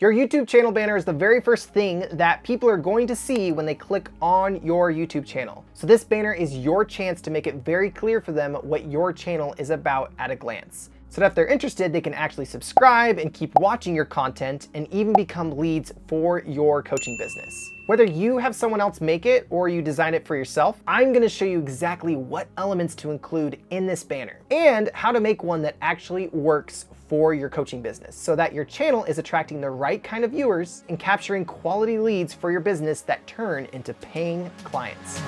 Your YouTube channel banner is the very first thing that people are going to see when they click on your YouTube channel. So this banner is your chance to make it very clear for them what your channel is about at a glance. So that if they're interested, they can actually subscribe and keep watching your content and even become leads for your coaching business. Whether you have someone else make it or you design it for yourself, I'm gonna show you exactly what elements to include in this banner and how to make one that actually works for your coaching business so that your channel is attracting the right kind of viewers and capturing quality leads for your business that turn into paying clients.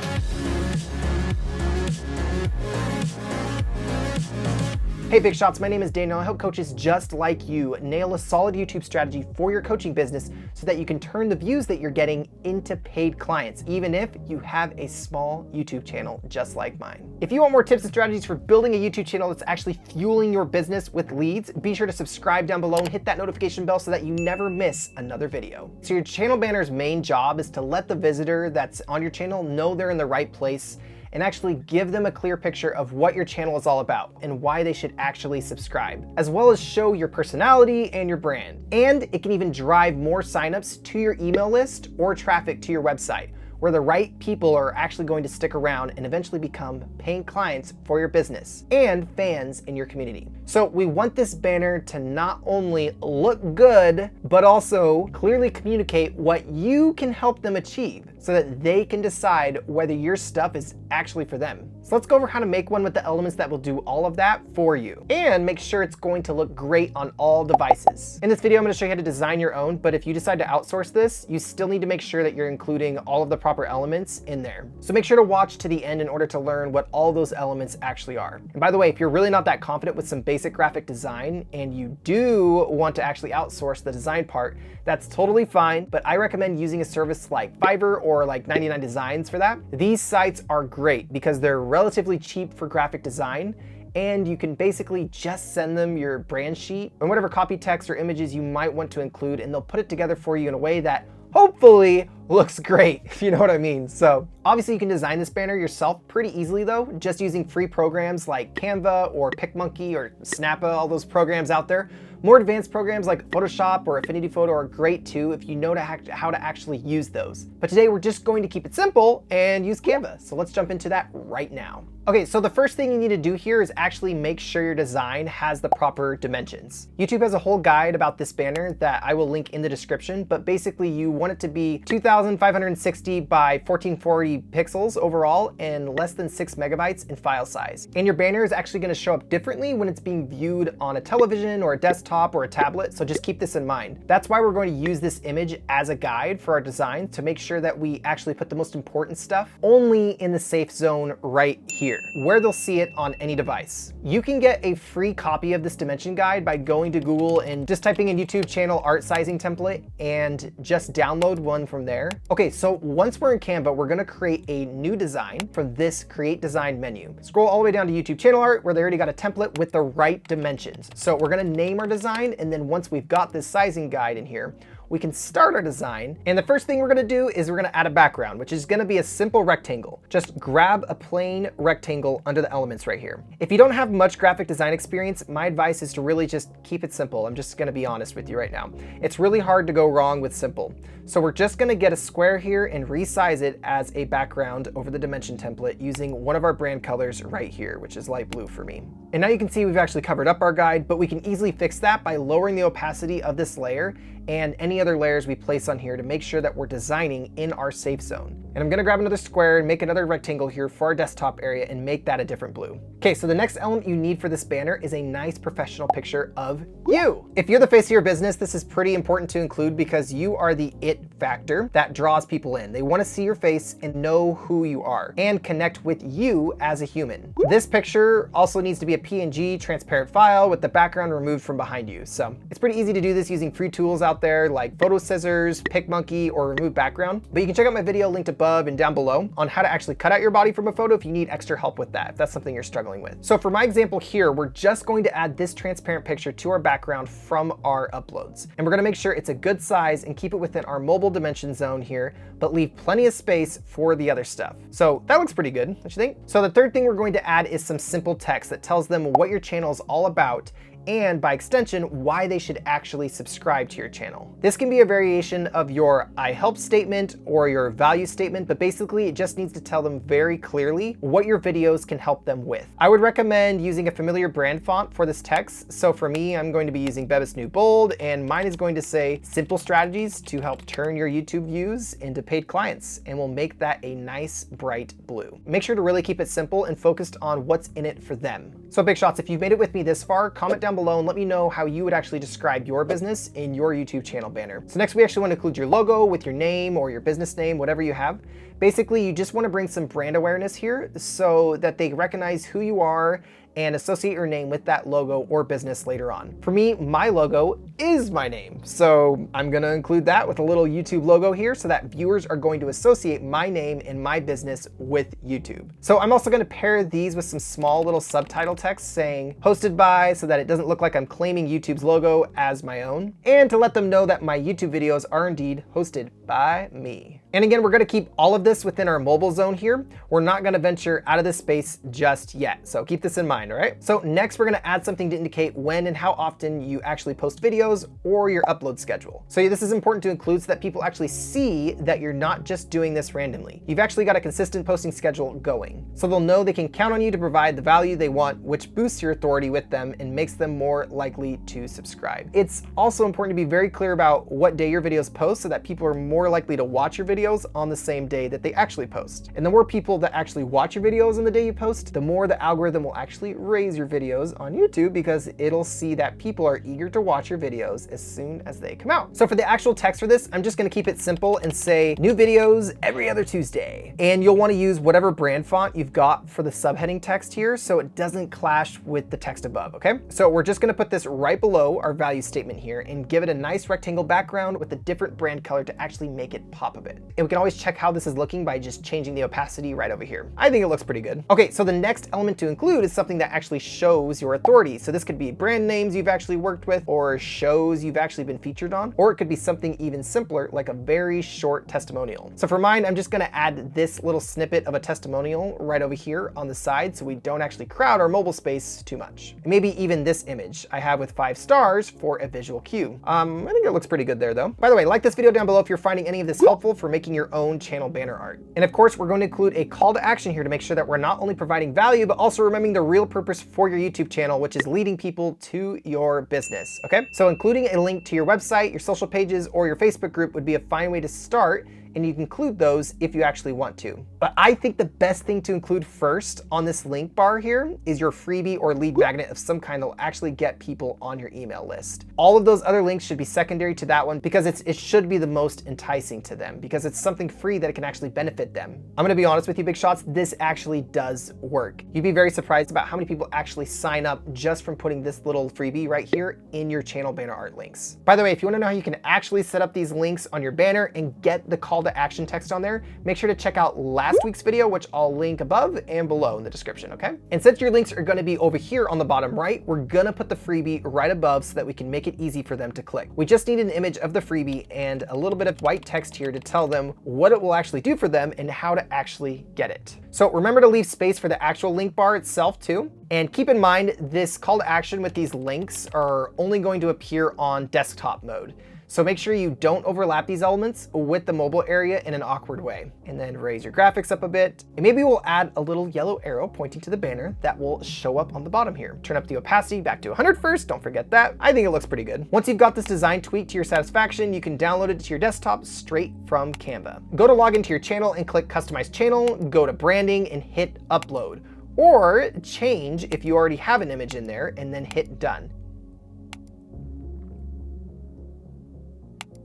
Hey Big Shots, my name is Daniel. I help coaches just like you nail a solid YouTube strategy for your coaching business so that you can turn the views that you're getting into paid clients, even if you have a small YouTube channel just like mine. If you want more tips and strategies for building a YouTube channel that's actually fueling your business with leads, be sure to subscribe down below and hit that notification bell so that you never miss another video. So your channel banner's main job is to let the visitor that's on your channel know they're in the right place and actually give them a clear picture of what your channel is all about and why they should actually subscribe, as well as show your personality and your brand. And it can even drive more signups to your email list or traffic to your website, where the right people are actually going to stick around and eventually become paying clients for your business and fans in your community. So we want this banner to not only look good, but also clearly communicate what you can help them achieve so that they can decide whether your stuff is actually for them. So let's go over how to make one with the elements that will do all of that for you and make sure it's going to look great on all devices. In this video, I'm going to show you how to design your own, but if you decide to outsource this, you still need to make sure that you're including all of the proper elements in there. So make sure to watch to the end in order to learn what all those elements actually are. And by the way, if you're really not that confident with some basic graphic design and you do want to actually outsource the design part, that's totally fine, but I recommend using a service like Fiverr or like 99 Designs for that. These sites are great because they're relatively cheap for graphic design, and you can basically just send them your brand sheet and whatever copy text or images you might want to include, and they'll put it together for you in a way that hopefully looks great, if you know what I mean. So obviously you can design this banner yourself pretty easily though, just using free programs like Canva or PicMonkey or Snappa, all those programs out there. More advanced programs like Photoshop or Affinity Photo are great too if you know how to actually use those. But today we're just going to keep it simple and use Canva. So let's jump into that right now. Okay, so the first thing you need to do here is actually make sure your design has the proper dimensions. YouTube has a whole guide about this banner that I will link in the description, but basically you want it to be 2,560 by 1440 pixels overall and less than 6 megabytes in file size. And your banner is actually going to show up differently when it's being viewed on a television or a desktop or a tablet, so just keep this in mind. That's why we're going to use this image as a guide for our design to make sure that we actually put the most important stuff only in the safe zone right here, where they'll see it on any device. You can get a free copy of this dimension guide by going to Google and just typing in YouTube channel art sizing template and just download one from there. Okay, so once we're in Canva, we're gonna create a new design from this create design menu. Scroll all the way down to YouTube channel art where they already got a template with the right dimensions. So we're gonna name our design, and then once we've got this sizing guide in here, we can start our design. And the first thing we're gonna do is we're gonna add a background, which is gonna be a simple rectangle. Just grab a plain rectangle under the elements right here. If you don't have much graphic design experience, my advice is to really just keep it simple. I'm just gonna be honest with you right now. It's really hard to go wrong with simple. So we're just gonna get a square here and resize it as a background over the dimension template using one of our brand colors right here, which is light blue for me. And now you can see we've actually covered up our guide, but we can easily fix that by lowering the opacity of this layer and any other layers we place on here to make sure that we're designing in our safe zone. And I'm gonna grab another square and make another rectangle here for our desktop area and make that a different blue. Okay, so the next element you need for this banner is a nice professional picture of you. If you're the face of your business, this is pretty important to include because you are the it factor that draws people in. They wanna see your face and know who you are and connect with you as a human. This picture also needs to be a PNG transparent file with the background removed from behind you. So it's pretty easy to do this using free tools out there like Photo Scissors, PicMonkey, or Remove Background. But you can check out my video linked above and down below on how to actually cut out your body from a photo if you need extra help with that, if that's something you're struggling with. So for my example here, we're just going to add this transparent picture to our background from our uploads. And we're gonna make sure it's a good size and keep it within our mobile dimension zone here, but leave plenty of space for the other stuff. So that looks pretty good, don't you think? So the third thing we're going to add is some simple text that tells them what your channel is all about and by extension, why they should actually subscribe to your channel. This can be a variation of your I help statement or your value statement, but basically it just needs to tell them very clearly what your videos can help them with. I would recommend using a familiar brand font for this text. So for me, I'm going to be using Bebas New Bold, and mine is going to say simple strategies to help turn your YouTube views into paid clients, and we'll make that a nice bright blue. Make sure to really keep it simple and focused on what's in it for them. So big shots, if you've made it with me this far, comment down below and let me know how you would actually describe your business in your YouTube channel banner. So next we actually want to include your logo with your name or your business name, whatever you have. Basically, you just want to bring some brand awareness here so that they recognize who you are and associate your name with that logo or business later on. For me, my logo is my name, so I'm gonna include that with a little YouTube logo here so that viewers are going to associate my name and my business with YouTube. So I'm also gonna pair these with some small little subtitle text saying hosted by, so that it doesn't look like I'm claiming YouTube's logo as my own, and to let them know that my YouTube videos are indeed hosted by me. And again, we're gonna keep all of this within our mobile zone here. We're not gonna venture out of this space just yet, so keep this in mind, all right? So next, we're gonna add something to indicate when and how often you actually post videos or your upload schedule. So this is important to include so that people actually see that you're not just doing this randomly. You've actually got a consistent posting schedule going. So they'll know they can count on you to provide the value they want, which boosts your authority with them and makes them more likely to subscribe. It's also important to be very clear about what day your videos post so that people are more likely to watch your videos on the same day that they actually post. And the more people that actually watch your videos on the day you post, the more the algorithm will actually raise your videos on YouTube because it'll see that people are eager to watch your videos as soon as they come out. So for the actual text for this, I'm just gonna keep it simple and say new videos every other Tuesday. And you'll wanna use whatever brand font you've got for the subheading text here so it doesn't clash with the text above, okay? So we're just gonna put this right below our value statement here and give it a nice rectangle background with a different brand color to actually make it pop a bit. And we can always check how this is looking by just changing the opacity right over here. I think it looks pretty good. Okay, so the next element to include is something that actually shows your authority. So this could be brand names you've actually worked with or shows you've actually been featured on, or it could be something even simpler like a very short testimonial. So for mine, I'm just gonna add this little snippet of a testimonial right over here on the side so we don't actually crowd our mobile space too much. Maybe even this image I have with 5 stars for a visual cue. I think it looks pretty good there though. By the way, like this video down below if you're finding any of this helpful for making your own channel banner art. And of course, we're going to include a call to action here to make sure that we're not only providing value, but also remembering the real purpose for your YouTube channel, which is leading people to your business, okay? So including a link to your website, your social pages, or your Facebook group would be a fine way to start, and you can include those if you actually want to. But I think the best thing to include first on this link bar here is your freebie or lead magnet of some kind that will actually get people on your email list. All of those other links should be secondary to that one because it should be the most enticing to them because it's something free that it can actually benefit them. I'm gonna be honest with you, big shots, this actually does work. You'd be very surprised about how many people actually sign up just from putting this little freebie right here in your channel banner art links. By the way, if you wanna know how you can actually set up these links on your banner and get the call to action text on there, make sure to check out last week's video, which I'll link above and below in the description, okay? And since your links are gonna be over here on the bottom right, we're gonna put the freebie right above so that we can make it easy for them to click. We just need an image of the freebie and a little bit of white text here to tell them what it will actually do for them and how to actually get it. So remember to leave space for the actual link bar itself too. And keep in mind, this call to action with these links are only going to appear on desktop mode. So make sure you don't overlap these elements with the mobile area in an awkward way. And then raise your graphics up a bit. And maybe we'll add a little yellow arrow pointing to the banner that will show up on the bottom here. Turn up the opacity back to 100 first, don't forget that. I think it looks pretty good. Once you've got this design tweaked to your satisfaction, you can download it to your desktop straight from Canva. Go to log into your channel and click Customize Channel, go to Branding and hit Upload. Or change if you already have an image in there and then hit Done.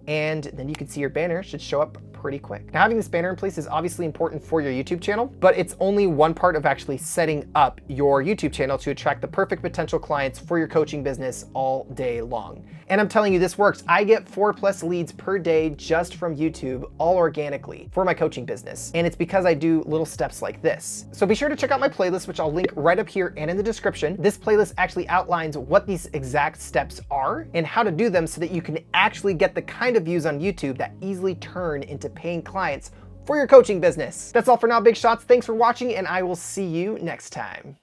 And then you can see your banner should show up pretty quick. Now, having this banner in place is obviously important for your YouTube channel, but it's only one part of actually setting up your YouTube channel to attract the perfect potential clients for your coaching business all day long. And I'm telling you, this works. I get 4+ leads per day just from YouTube, all organically for my coaching business. And it's because I do little steps like this. So be sure to check out my playlist, which I'll link right up here and in the description. This playlist actually outlines what these exact steps are and how to do them so that you can actually get the kind of views on YouTube that easily turn into paying clients for your coaching business. That's all for now, big shots. Thanks for watching, and I will see you next time.